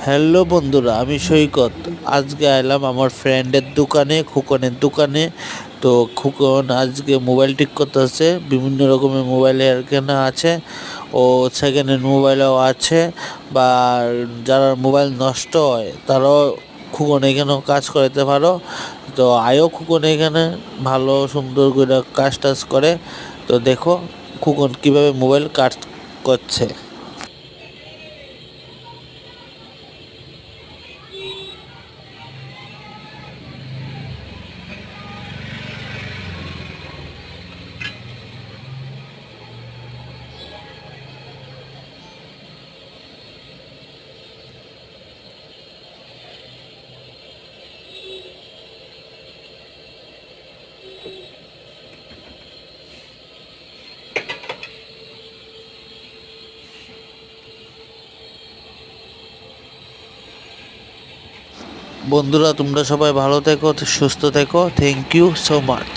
Hello বন্ধুরা, আমি সৈকত। আজকে এলাম আমার ফ্রেন্ডের দোকানে, খোকনের দোকানে। তো খোকন আজকে মোবাইল ঠিক করতেছে, বিভিন্ন রকমের মোবাইল এখানে আছে। ও সেকেন্ড হ্যান্ড মোবাইলও আছে, বা যারা মোবাইল নষ্ট হয় তারাও খোকন এখানেও কাজ করাতে পারো। তো আয়ও খোকন এখানে ভালো সুন্দর করে কাজ টাজ করে। তো দেখো খোকন কীভাবে মোবাইল কাজ করছে। বন্ধুরা, তোমরা সবাই ভালো থেকো, সুস্থ থেকো। Thank you so much.